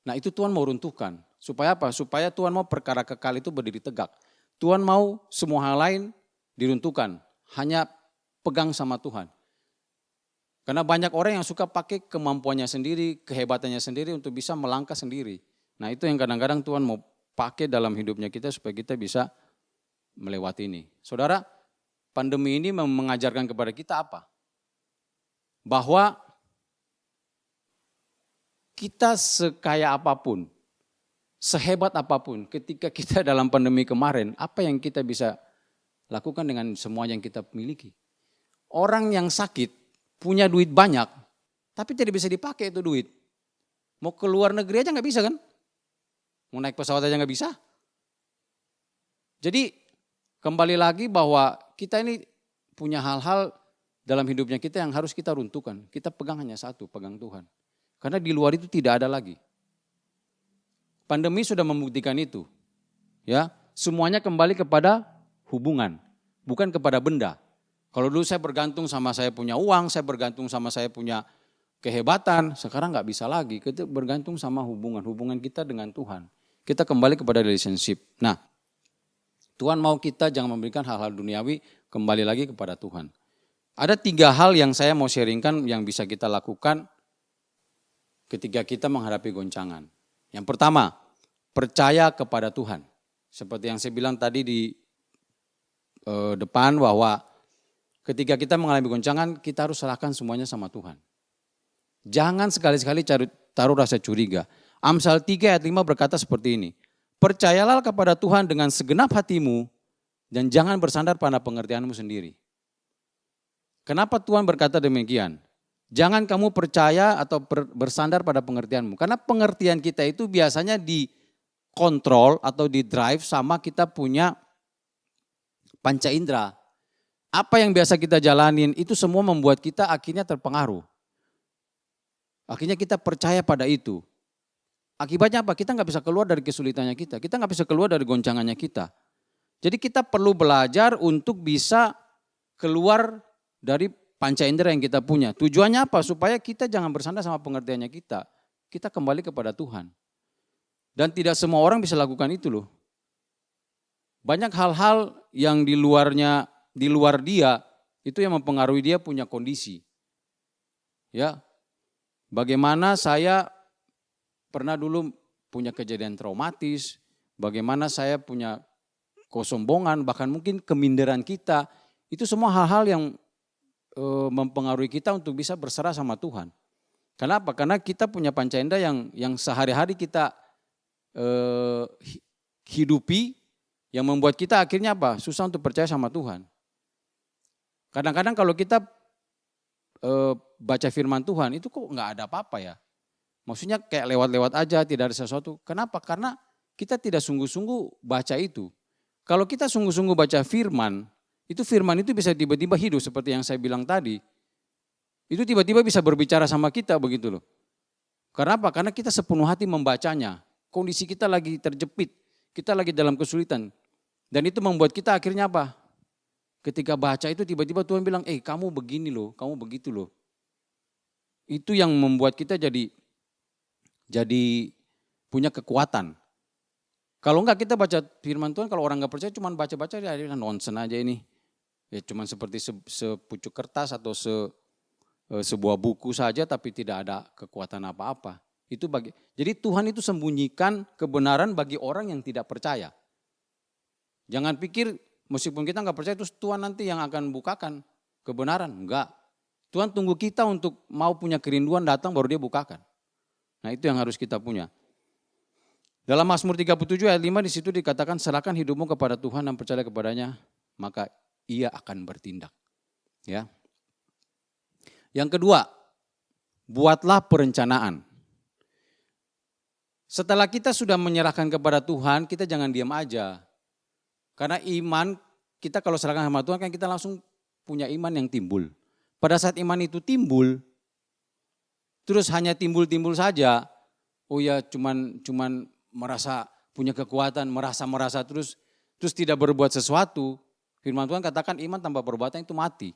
Nah itu Tuhan mau runtuhkan. Supaya apa? Supaya Tuhan mau perkara kekal itu berdiri tegak. Tuhan mau semua hal lain diruntuhkan. Hanya pegang sama Tuhan. Karena banyak orang yang suka pakai kemampuannya sendiri, kehebatannya sendiri untuk bisa melangkah sendiri. Nah itu yang kadang-kadang Tuhan mau pakai dalam hidupnya kita supaya kita bisa melewati ini. Saudara, pandemi ini mengajarkan kepada kita apa? Bahwa kita sekaya apapun, sehebat apapun, ketika kita dalam pandemi kemarin, apa yang kita bisa lakukan dengan semua yang kita miliki? Orang yang sakit, punya duit banyak, tapi tidak bisa dipakai itu duit. Mau ke luar negeri aja gak bisa kan? Mau naik pesawat aja gak bisa. Jadi kembali lagi bahwa kita ini punya hal-hal dalam hidupnya kita yang harus kita runtuhkan. Kita pegang hanya satu, pegang Tuhan. Karena di luar itu tidak ada lagi. Pandemi sudah membuktikan itu. Ya, semuanya kembali kepada hubungan, bukan kepada benda. Kalau dulu saya bergantung sama saya punya uang, saya bergantung sama saya punya kehebatan, sekarang nggak bisa lagi. Kita bergantung sama hubungan kita dengan Tuhan. Kita kembali kepada relationship. Nah, Tuhan mau kita jangan memberikan hal-hal duniawi, kembali lagi kepada Tuhan. Ada 3 hal yang saya mau sharingkan yang bisa kita lakukan ketika kita menghadapi goncangan. Yang pertama, percaya kepada Tuhan. Seperti yang saya bilang tadi di depan bahwa ketika kita mengalami goncangan, kita harus serahkan semuanya sama Tuhan. Jangan sekali-sekali taruh rasa curiga. Amsal 3 ayat 5 berkata seperti ini. Percayalah kepada Tuhan dengan segenap hatimu dan jangan bersandar pada pengertianmu sendiri. Kenapa Tuhan berkata demikian? Jangan kamu percaya atau bersandar pada pengertianmu. Karena pengertian kita itu biasanya dikontrol atau didrive sama kita punya panca indera. Apa yang biasa kita jalanin itu semua membuat kita akhirnya terpengaruh. Akhirnya kita percaya pada itu. Akibatnya apa? Kita nggak bisa keluar dari kesulitannya kita. Kita nggak bisa keluar dari goncangannya kita. Jadi kita perlu belajar untuk bisa keluar dari panca indera yang kita punya. Tujuannya apa? Supaya kita jangan bersandar sama pengertiannya kita. Kita kembali kepada Tuhan. Dan tidak semua orang bisa lakukan itu loh. Banyak hal-hal yang di luar dia, itu yang mempengaruhi dia punya kondisi. Ya, bagaimana saya pernah dulu punya kejadian traumatis, bagaimana saya punya kesombongan, bahkan mungkin keminderan kita, itu semua hal-hal yang mempengaruhi kita untuk bisa berserah sama Tuhan. Kenapa? Karena kita punya panca indera yang sehari-hari kita hidupi, yang membuat kita akhirnya apa? Susah untuk percaya sama Tuhan. Kadang-kadang kalau kita baca firman Tuhan, itu kok nggak ada apa-apa ya. Maksudnya kayak lewat-lewat aja, tidak ada sesuatu. Kenapa? Karena kita tidak sungguh-sungguh baca itu. Kalau kita sungguh-sungguh baca firman itu bisa tiba-tiba hidup seperti yang saya bilang tadi. Itu tiba-tiba bisa berbicara sama kita begitu loh. Karena apa? Karena kita sepenuh hati membacanya. Kondisi kita lagi terjepit, kita lagi dalam kesulitan. Dan itu membuat kita akhirnya apa? Ketika baca itu tiba-tiba Tuhan bilang, kamu begini loh, kamu begitu loh. Itu yang membuat kita jadi punya kekuatan. Kalau enggak kita baca firman Tuhan, kalau orang enggak percaya cuma baca-baca, ya nonsen aja ini. Ya cuma seperti sepucuk kertas atau sebuah buku saja tapi tidak ada kekuatan apa-apa. Jadi Tuhan itu sembunyikan kebenaran bagi orang yang tidak percaya. Jangan pikir meskipun kita enggak percaya terus Tuhan nanti yang akan bukakan kebenaran. Enggak. Tuhan tunggu kita untuk mau punya kerinduan datang baru dia bukakan. Nah itu yang harus kita punya. Dalam Mazmur 37 ayat 5 di situ dikatakan serahkan hidupmu kepada Tuhan dan percaya kepadanya maka ia akan bertindak. Ya. Yang kedua, buatlah perencanaan. Setelah kita sudah menyerahkan kepada Tuhan, kita jangan diam aja. Karena iman, kita kalau serahkan sama Tuhan kan kita langsung punya iman yang timbul. Pada saat iman itu timbul, terus hanya timbul-timbul saja, oh ya cuman merasa punya kekuatan, merasa terus tidak berbuat sesuatu. Firman Tuhan katakan iman tanpa perbuatan itu mati.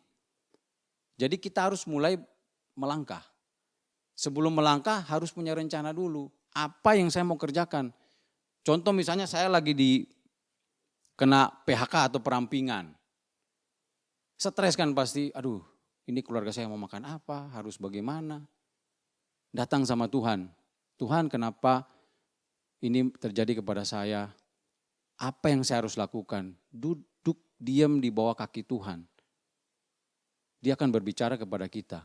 Jadi kita harus mulai melangkah. Sebelum melangkah harus punya rencana dulu. Apa yang saya mau kerjakan? Contoh misalnya saya lagi kena PHK atau perampingan. Stres kan pasti, aduh ini keluarga saya mau makan apa, harus bagaimana. Datang sama Tuhan. Tuhan kenapa ini terjadi kepada saya? Apa yang saya harus lakukan? Duduk diam di bawah kaki Tuhan. Dia akan berbicara kepada kita.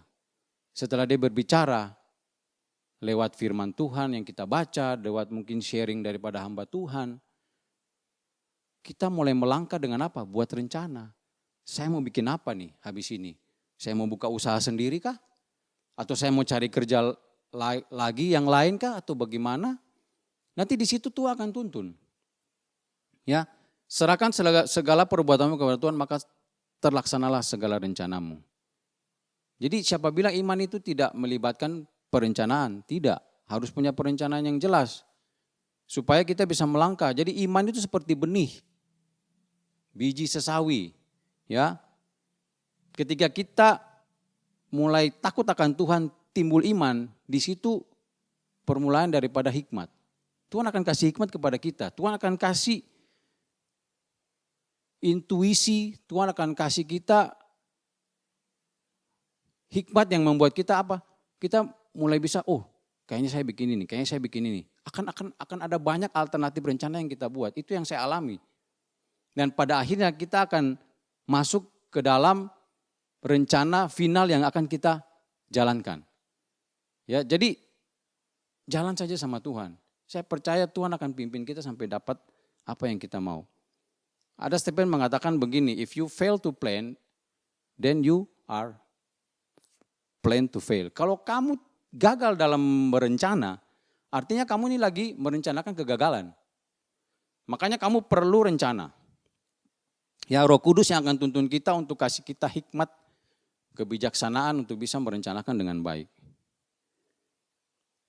Setelah dia berbicara, lewat firman Tuhan yang kita baca, lewat mungkin sharing daripada hamba Tuhan, kita mulai melangkah dengan apa? Buat rencana. Saya mau bikin apa nih habis ini? Saya mau buka usaha sendiri kah? Atau saya mau cari kerja lagi yang lain kah? Atau bagaimana? Nanti di situ Tuhan akan tuntun. Ya, serahkan segala perbuatanmu kepada Tuhan maka terlaksanalah segala rencanamu. Jadi siapa bilang iman itu tidak melibatkan perencanaan? Tidak, harus punya perencanaan yang jelas. Supaya kita bisa melangkah. Jadi iman itu seperti benih, biji sesawi. Ya, ketika kita mulai takut akan Tuhan, timbul iman, di situ permulaan daripada hikmat. Tuhan akan kasih hikmat kepada kita. Tuhan akan kasih intuisi, Tuhan akan kasih kita hikmat yang membuat kita apa? Kita mulai bisa, kayaknya saya bikin ini, kayaknya saya bikin ini. Akan ada banyak alternatif rencana yang kita buat. Itu yang saya alami. Dan pada akhirnya kita akan masuk ke dalam rencana final yang akan kita jalankan. Ya, jadi jalan saja sama Tuhan. Saya percaya Tuhan akan pimpin kita sampai dapat apa yang kita mau. Ada statement mengatakan begini, if you fail to plan, then you are plan to fail. Kalau kamu gagal dalam berencana, artinya kamu ini lagi merencanakan kegagalan. Makanya kamu perlu rencana. Ya, Roh Kudus yang akan tuntun kita untuk kasih kita hikmat, kebijaksanaan untuk bisa merencanakan dengan baik.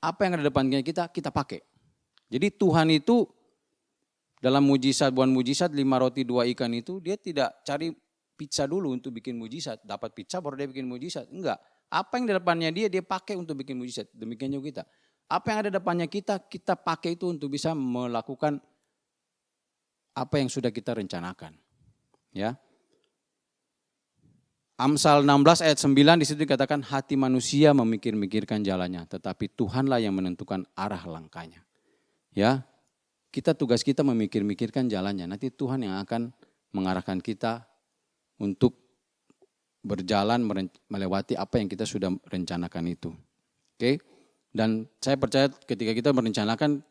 Apa yang ada di depan kita pakai. Jadi Tuhan itu dalam buah mujizat 5 roti 2 ikan itu dia tidak cari pizza dulu untuk bikin mujizat. Dapat pizza baru dia bikin mujizat. Enggak. Apa yang di depannya dia pakai untuk bikin mujizat. Demikian juga kita. Apa yang ada depannya kita pakai itu untuk bisa melakukan apa yang sudah kita rencanakan. Ya. Amsal 16 ayat 9 di situ dikatakan hati manusia memikir-mikirkan jalannya, tetapi Tuhanlah yang menentukan arah langkahnya. Ya, tugas kita memikir-mikirkan jalannya. Nanti Tuhan yang akan mengarahkan kita untuk berjalan melewati apa yang kita sudah rencanakan itu. Oke? Dan saya percaya ketika kita merencanakan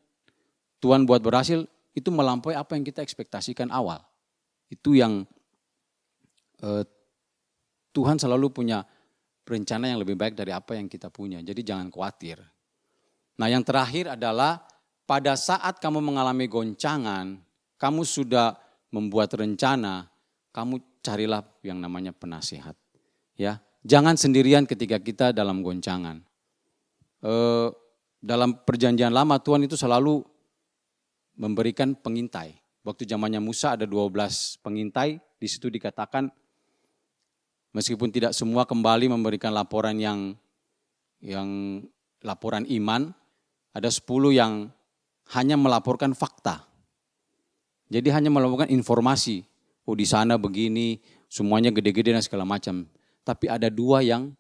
Tuhan buat berhasil, itu melampaui apa yang kita ekspektasikan awal. Itu yang Tuhan selalu punya rencana yang lebih baik dari apa yang kita punya. Jadi jangan khawatir. Nah yang terakhir adalah pada saat kamu mengalami goncangan, kamu sudah membuat rencana, kamu carilah yang namanya penasihat. Ya, jangan sendirian ketika kita dalam goncangan. Dalam perjanjian lama Tuhan itu selalu memberikan pengintai. Waktu zamannya Musa ada 12 pengintai, di situ dikatakan meskipun tidak semua kembali memberikan laporan yang laporan iman, ada 10 yang hanya melaporkan fakta. Jadi hanya melaporkan informasi, oh di sana begini, semuanya gede-gede dan segala macam. Tapi ada 2 yang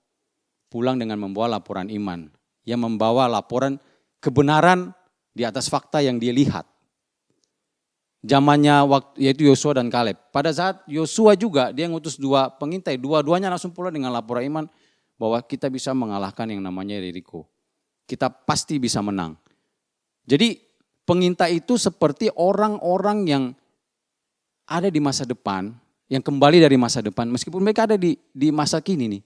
pulang dengan membawa laporan iman, yang membawa laporan kebenaran di atas fakta yang dia lihat. Zamannya yaitu Yosua dan Kaleb. Pada saat Yosua juga dia ngutus 2 pengintai, dua-duanya langsung pulang dengan laporan iman bahwa kita bisa mengalahkan yang namanya Yeriko. Kita pasti bisa menang. Jadi pengintai itu seperti orang-orang yang ada di masa depan, yang kembali dari masa depan, meskipun mereka ada di masa kini nih.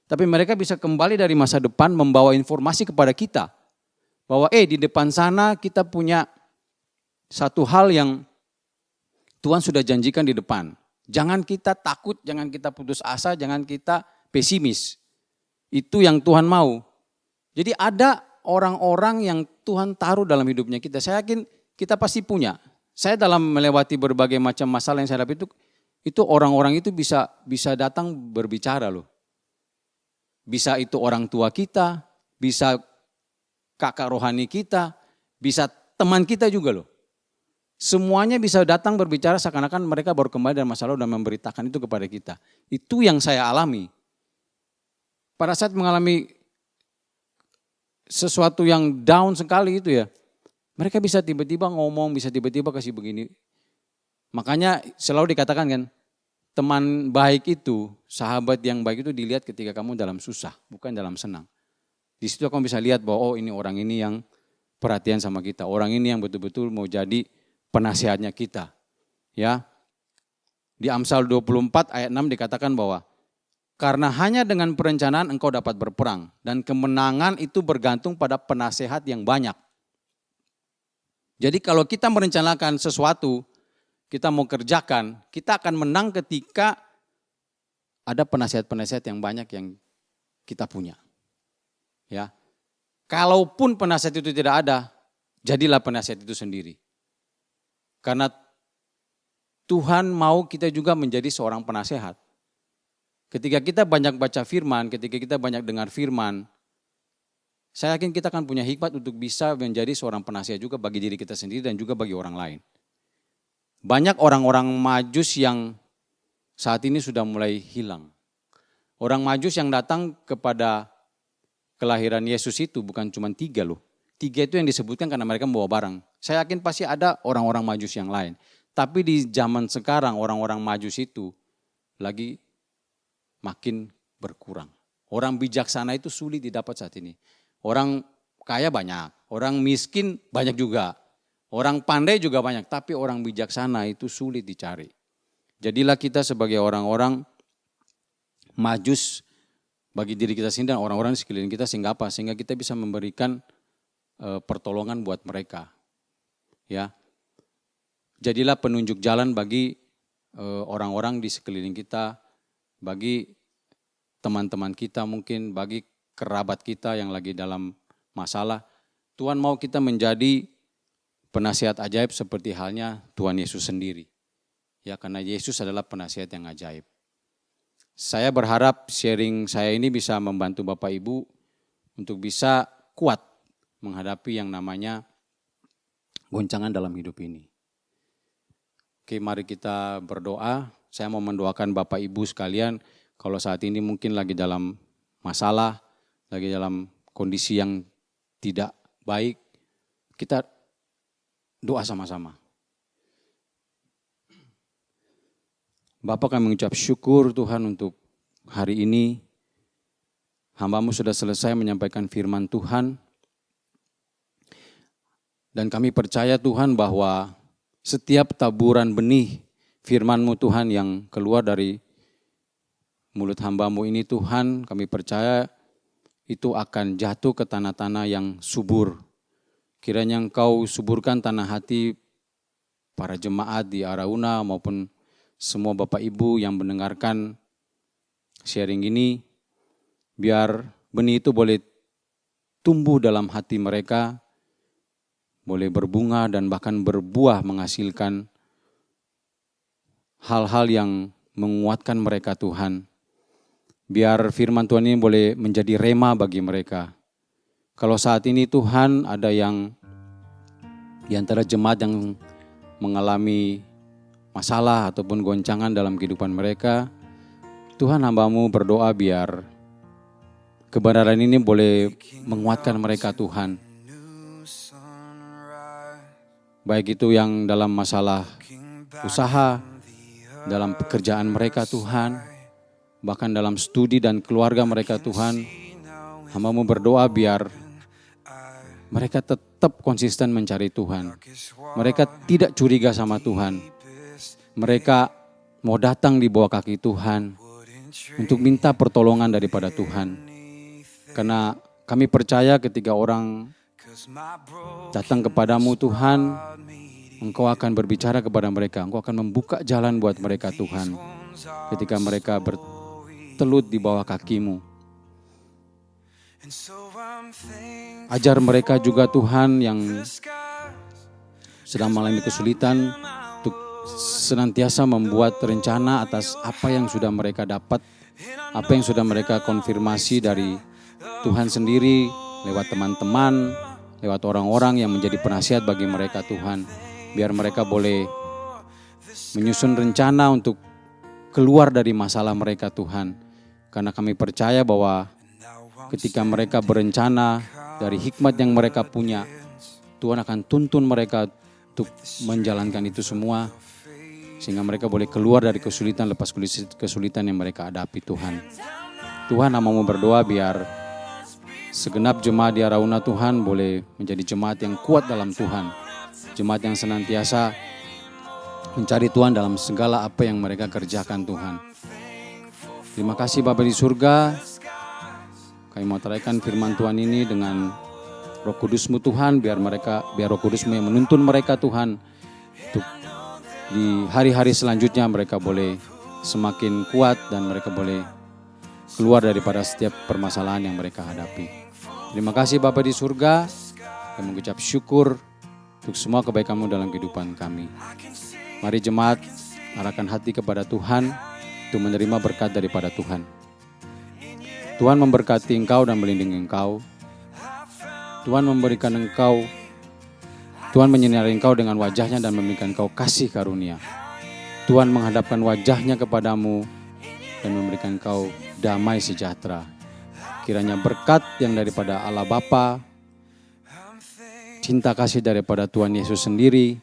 Tapi mereka bisa kembali dari masa depan membawa informasi kepada kita. Bahwa di depan sana kita punya satu hal yang Tuhan sudah janjikan di depan. Jangan kita takut, jangan kita putus asa, jangan kita pesimis. Itu yang Tuhan mau. Jadi ada orang-orang yang Tuhan taruh dalam hidupnya kita. Saya yakin kita pasti punya. Saya dalam melewati berbagai macam masalah yang saya hadapi itu orang-orang itu bisa datang berbicara loh. Bisa itu orang tua kita, bisa kakak rohani kita, bisa teman kita juga loh. Semuanya bisa datang berbicara seakan-akan mereka baru kembali dari masa lalu dan memberitakan itu kepada kita. Itu yang saya alami. Pada saat mengalami sesuatu yang down sekali itu ya, mereka bisa tiba-tiba ngomong, bisa tiba-tiba kasih begini. Makanya selalu dikatakan kan, teman baik itu, sahabat yang baik itu dilihat ketika kamu dalam susah, bukan dalam senang. Di situ kamu bisa lihat bahwa ini orang ini yang perhatian sama kita, orang ini yang betul-betul mau jadi penasihatnya kita. Ya. Di Amsal 24 ayat 6 dikatakan bahwa karena hanya dengan perencanaan engkau dapat berperang dan kemenangan itu bergantung pada penasehat yang banyak. Jadi kalau kita merencanakan sesuatu, kita mau kerjakan, kita akan menang ketika ada penasihat-penasihat yang banyak yang kita punya. Ya. Kalaupun penasihat itu tidak ada, jadilah penasihat itu sendiri. Karena Tuhan mau kita juga menjadi seorang penasehat. Ketika kita banyak baca firman, ketika kita banyak dengar firman, saya yakin kita akan punya hikmat untuk bisa menjadi seorang penasihat juga bagi diri kita sendiri dan juga bagi orang lain. Banyak orang-orang Majus yang saat ini sudah mulai hilang. Orang Majus yang datang kepada kelahiran Yesus itu bukan cuma 3 loh. 3 itu yang disebutkan karena mereka membawa barang. Saya yakin pasti ada orang-orang Majus yang lain. Tapi di zaman sekarang orang-orang Majus itu lagi makin berkurang. Orang bijaksana itu sulit didapat saat ini. Orang kaya banyak, orang miskin banyak juga. Orang pandai juga banyak, tapi orang bijaksana itu sulit dicari. Jadilah kita sebagai orang-orang Majus bagi diri kita sendiri dan orang-orang di sekeliling kita sehingga apa? Sehingga kita bisa memberikan pertolongan buat mereka. Ya. Jadilah penunjuk jalan bagi orang-orang di sekeliling kita, bagi teman-teman kita mungkin, bagi kerabat kita yang lagi dalam masalah. Tuhan mau kita menjadi penasihat ajaib seperti halnya Tuhan Yesus sendiri. Ya, karena Yesus adalah penasihat yang ajaib. Saya berharap sharing saya ini bisa membantu Bapak Ibu untuk bisa kuat menghadapi yang namanya goncangan dalam hidup ini. Oke, mari kita berdoa. Saya mau mendoakan Bapak Ibu sekalian, kalau saat ini mungkin lagi dalam masalah, lagi dalam kondisi yang tidak baik, kita doa sama-sama. Bapak, kami mengucap syukur Tuhan untuk hari ini. Hamba-Mu sudah selesai menyampaikan firman Tuhan. Dan kami percaya Tuhan bahwa setiap taburan benih firman-Mu Tuhan yang keluar dari mulut hamba-Mu ini Tuhan, kami percaya itu akan jatuh ke tanah-tanah yang subur. Kiranya Engkau suburkan tanah hati para jemaat di Arauna maupun semua Bapak Ibu yang mendengarkan sharing ini, biar benih itu boleh tumbuh dalam hati mereka, boleh berbunga dan bahkan berbuah menghasilkan hal-hal yang menguatkan mereka Tuhan. Biar firman Tuhan ini boleh menjadi rema bagi mereka. Kalau saat ini Tuhan ada yang di antara jemaat yang mengalami masalah ataupun goncangan dalam kehidupan mereka, Tuhan hamba-Mu berdoa biar kebenaran ini boleh menguatkan mereka Tuhan. Baik itu yang dalam masalah usaha, dalam pekerjaan mereka Tuhan, bahkan dalam studi dan keluarga mereka Tuhan, hamba-Mu berdoa biar mereka tetap konsisten mencari Tuhan. Mereka tidak curiga sama Tuhan. Mereka mau datang di bawah kaki Tuhan untuk minta pertolongan daripada Tuhan. Karena kami percaya ketika orang datang kepadamu Tuhan, Engkau akan berbicara kepada mereka. Engkau akan membuka jalan buat mereka Tuhan. Ketika mereka bertelut di bawah kaki-Mu. Ajar mereka juga Tuhan yang sedang mengalami kesulitan untuk senantiasa membuat rencana atas apa yang sudah mereka dapat, apa yang sudah mereka konfirmasi dari Tuhan sendiri, lewat teman-teman, lewat orang-orang yang menjadi penasihat bagi mereka Tuhan. Biar mereka boleh menyusun rencana untuk keluar dari masalah mereka Tuhan. Karena kami percaya bahwa ketika mereka berencana dari hikmat yang mereka punya, Tuhan akan tuntun mereka untuk menjalankan itu semua. Sehingga mereka boleh keluar dari kesulitan lepas kesulitan yang mereka hadapi Tuhan. Tuhan, nama-Mu berdoa biar segenap jemaat di Arauna Tuhan boleh menjadi jemaat yang kuat dalam Tuhan. Jemaat yang senantiasa mencari Tuhan dalam segala apa yang mereka kerjakan Tuhan. Terima kasih Bapa di surga. Kami mau teraikan firman Tuhan ini dengan Roh Kudus-Mu Tuhan, biar Roh Kudus-Mu yang menuntun mereka Tuhan. Untuk di hari-hari selanjutnya mereka boleh semakin kuat dan mereka boleh keluar daripada setiap permasalahan yang mereka hadapi. Terima kasih Bapa di surga. Kami mengucap syukur untuk semua kebaikan-Mu dalam kehidupan kami. Mari jemaat arahkan hati kepada Tuhan untuk menerima berkat daripada Tuhan. Tuhan memberkati engkau dan melindungi engkau. Tuhan memberikan engkau, Tuhan menyinari engkau dengan wajahnya dan memberikan engkau kasih karunia. Tuhan menghadapkan wajahnya kepadamu dan memberikan engkau damai sejahtera. Kiranya berkat yang daripada Allah Bapa, cinta kasih daripada Tuhan Yesus sendiri,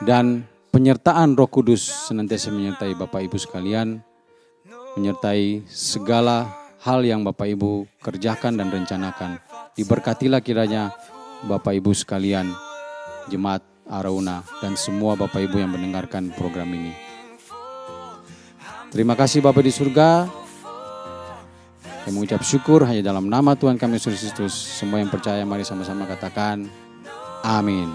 dan penyertaan Roh Kudus senantiasa menyertai Bapak Ibu sekalian, menyertai segala hal yang Bapak Ibu kerjakan dan rencanakan. Diberkatilah kiranya Bapak Ibu sekalian, jemaat Arauna, dan semua Bapak Ibu yang mendengarkan program ini. Terima kasih Bapak di surga. Kami mengucap syukur hanya dalam nama Tuhan kami Yesus Kristus. Semua yang percaya mari sama-sama katakan amin.